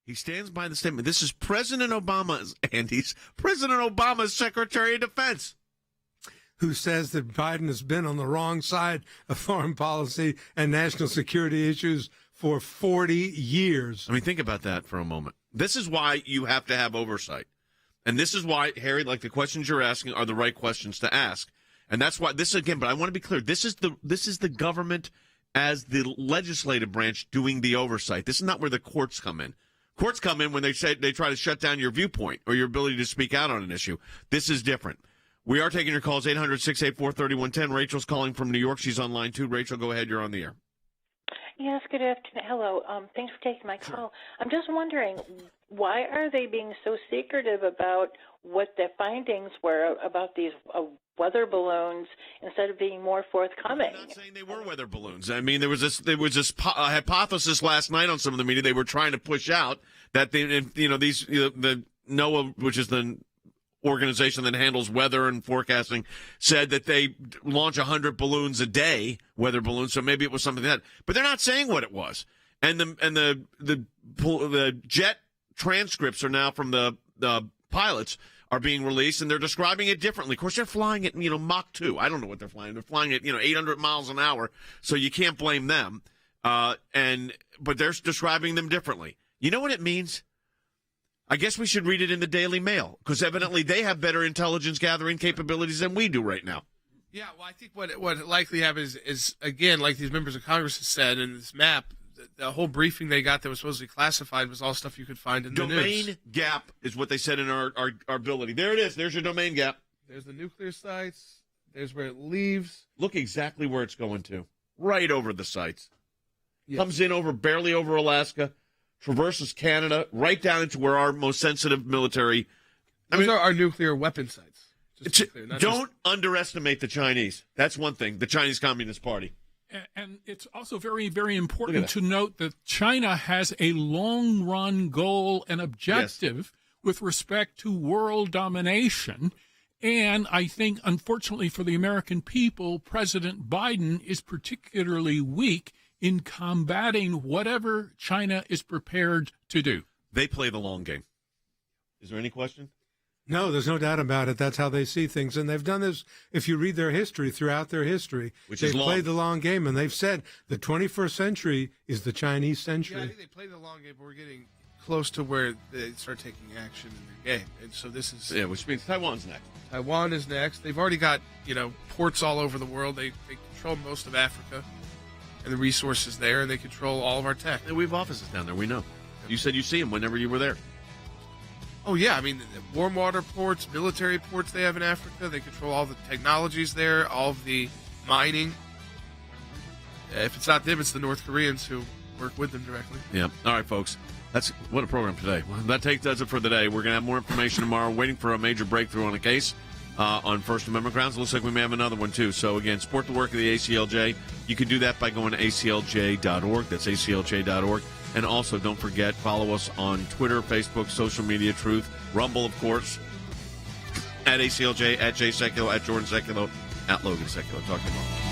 He stands by the statement. This is President Obama's, and he's President Obama's Secretary of Defense, who says that Biden has been on the wrong side of foreign policy and national security issues for 40 years. I mean, think about that for a moment. This is why you have to have oversight. And this is why, Harry, like the questions you're asking are the right questions to ask. And that's why this, again, but I want to be clear, this is the government as the legislative branch doing the oversight. This is not where the courts come in. Courts come in when they say they try to shut down your viewpoint or your ability to speak out on an issue. This is different. We are taking your calls, 800-684-3110. Rachel's calling from New York. She's on line 2. Rachel, go ahead. You're on the air. Yes, good afternoon. Hello. Thanks for taking my call. I'm just wondering, why are they being so secretive about what their findings were about these weather balloons instead of being more forthcoming? I'm not saying they were weather balloons. I mean, there was this hypothesis last night on some of the media they were trying to push out that the NOAA, which is the organization that handles weather and forecasting, said that they launch 100 balloons a day, weather balloons. So maybe it was something like that, but they're not saying what it was. And the jet transcripts are now from the pilots are being released, and they're describing it differently. Of course, they're flying at Mach 2. I don't know what they're flying. They're flying at 800 miles an hour, so you can't blame them. But they're describing them differently. You know what it means? I guess we should read it in the Daily Mail, because evidently they have better intelligence gathering capabilities than we do right now. Yeah, well, I think what likely happens is, again, like these members of Congress have said in this map, the whole briefing they got that was supposedly classified was all stuff you could find in the news. Domain gap is what they said in our ability. There it is. There's your domain gap. There's the nuclear sites. There's where it leaves. Look exactly where it's going to. Right over the sites. Yes. Comes in barely over Alaska, traverses Canada, right down into where our most sensitive military. Those are our nuclear weapon sites. Don't underestimate the Chinese. That's one thing. The Chinese Communist Party. And it's also very, very important to note that China has a long-run goal and objective with respect to world domination. And I think, unfortunately for the American people, President Biden is particularly weak in combating whatever China is prepared to do. They play the long game. Is there any question? No, there's no doubt about it. That's how they see things. And they've done this, if you read their history, throughout their history. They've played the long game, and they've said the 21st century is the Chinese century. Yeah, I think they play the long game, but we're getting close to where they start taking action in their game. And so this is... Yeah, which means Taiwan's next. Taiwan is next. They've already got, ports all over the world. They control most of Africa and the resources there, and they control all of our tech. And we have offices down there, we know. You said you see them whenever you were there. Oh, yeah. I mean, warm water ports, military ports they have in Africa. They control all the technologies there, all of the mining. If it's not them, it's the North Koreans who work with them directly. Yeah. All right, folks. What a program today. Well, that does it for the day. We're going to have more information tomorrow. Waiting for a major breakthrough on a case on First Amendment grounds. Looks like we may have another one, too. So, again, support the work of the ACLJ. You can do that by going to aclj.org. That's aclj.org. And also, don't forget, follow us on Twitter, Facebook, Social Media, Truth, Rumble, of course, at ACLJ, at Jay Sekulow, at Jordan Sekulow, at Logan Sekulow. Talk to you tomorrow.